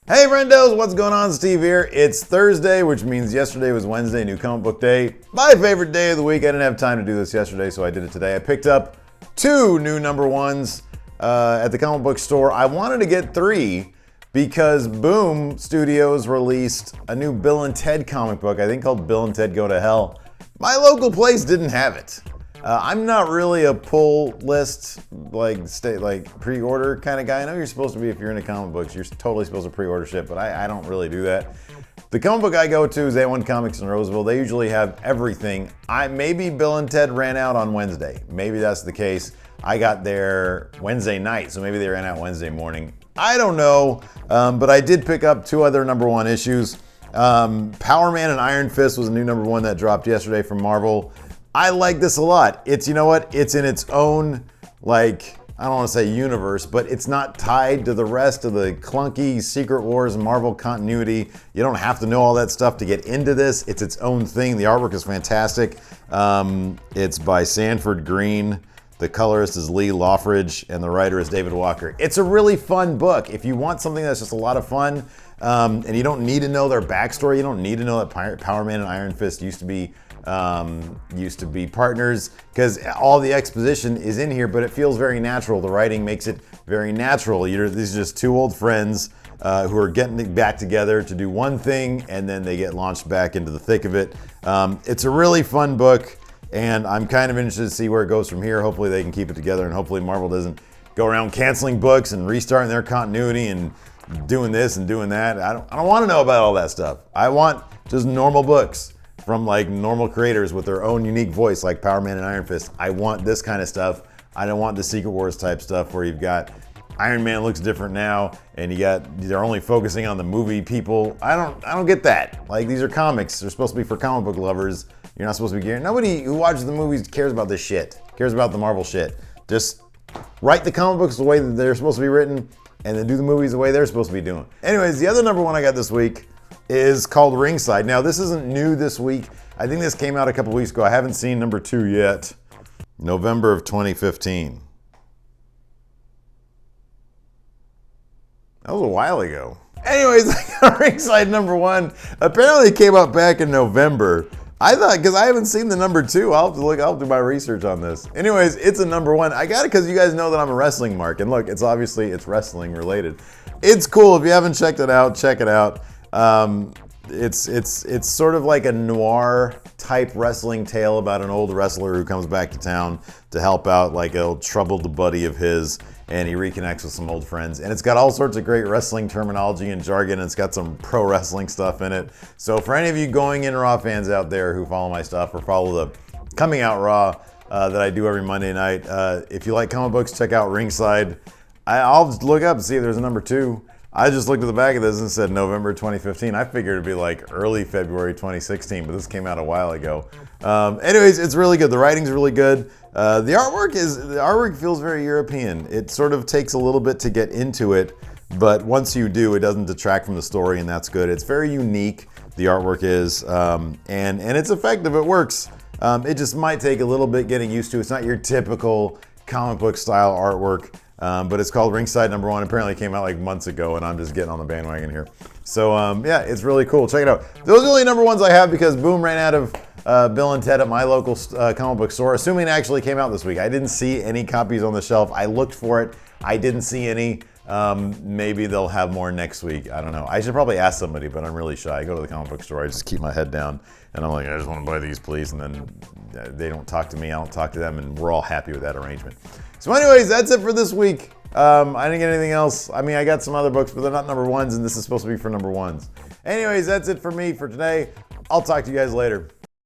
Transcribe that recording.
Hey friendos, what's going on? Steve here. It's Thursday, which means yesterday was Wednesday, new comic book day. My favorite day of the week. I didn't have time to do this yesterday, so I did it today. I picked up 2 new number ones at the comic book store. I wanted to get 3 because Boom Studios released a new Bill and Ted comic book, I think called Bill and Ted Go to Hell. My local place didn't have it. I'm not really a pull list, pre-order kind of guy. I know you're supposed to be, if you're into comic books, you're totally supposed to pre-order shit, but I don't really do that. The comic book I go to is A1 Comics in Roseville. They usually have everything. Maybe Bill and Ted ran out on Wednesday. Maybe that's the case. I got there Wednesday night, so maybe they ran out Wednesday morning. I don't know, but I did pick up 2 other number 1 issues. Power Man and Iron Fist was a new number 1 that dropped yesterday from Marvel. I like this a lot. It's, you know what? It's in its own, I don't want to say universe, but it's not tied to the rest of the clunky Secret Wars Marvel continuity. You don't have to know all that stuff to get into this. It's its own thing. The artwork is fantastic. It's by Sanford Green. The colorist is Lee Loffridge, and the writer is David Walker. It's a really fun book. If you want something that's just a lot of fun, and you don't need to know their backstory, you don't need to know that Power Man and Iron Fist used to be partners, because all the exposition is in here, but it feels very natural. The writing makes it very natural. These are just 2 old friends who are getting back together to do one thing, and then they get launched back into the thick of it. It's a really fun book, and I'm kind of interested to see where it goes from here. Hopefully they can keep it together, and hopefully Marvel doesn't go around canceling books and restarting their continuity and doing this and doing that. I don't want to know about all that stuff. I want just normal books from normal creators with their own unique voice, like Power Man and Iron Fist. I want this kind of stuff. I don't want the Secret Wars type stuff where you've got Iron Man looks different now, and they're only focusing on the movie people. I don't get that. These are comics. They're supposed to be for comic book lovers. You're not supposed to be gearing. Nobody who watches the movies cares about this shit. Cares about the Marvel shit. Just write the comic books the way that they're supposed to be written, and then do the movies the way they're supposed to be doing. Anyways, the other number 1 I got this week is called Ringside. Now, this isn't new this week. I think this came out a couple weeks ago. I haven't seen number 2 yet. November of 2015. That was a while ago. Anyways, I got Ringside number 1. Apparently it came out back in November. I thought, because I haven't seen the number 2, I'll have to do my research on this. Anyways, it's a number 1. I got it because you guys know that I'm a wrestling mark. And look, it's wrestling related. It's cool. If you haven't checked it out, check it out. It's sort of like a noir type wrestling tale about an old wrestler who comes back to town to help out a troubled buddy of his, and he reconnects with some old friends. And it's got all sorts of great wrestling terminology and jargon. It's got some pro wrestling stuff in it. So for any of you going in Raw fans out there who follow my stuff or follow the Coming Out Raw that I do every Monday night, if you like comic books, check out Ringside. I'll look up and see if there's a number 2. I just looked at the back of this and said November 2015. I figured it'd be early February 2016, but this came out a while ago. Anyways, it's really good. The writing's really good. The artwork feels very European. It sort of takes a little bit to get into it, but once you do, it doesn't detract from the story, and that's good. It's very unique, the artwork is, and it's effective. It works. It just might take a little bit getting used to. It's not your typical comic book style artwork. But it's called Ringside number 1. Apparently it came out months ago, and I'm just getting on the bandwagon here. So yeah, it's really cool. Check it out. Those are the only number 1s I have because Boom ran out of Bill and Ted at my local comic book store, assuming it actually came out this week. I didn't see any copies on the shelf. I looked for it. I didn't see any. Maybe they'll have more next week. I don't know. I should probably ask somebody, but I'm really shy. I go to the comic book store. I just keep my head down, and I'm like, I just want to buy these, please. And then they don't talk to me. I don't talk to them, and we're all happy with that arrangement. So anyways, that's it for this week. I didn't get anything else. I mean, I got some other books, but they're not number 1s, and this is supposed to be for number 1s. Anyways, that's it for me for today. I'll talk to you guys later.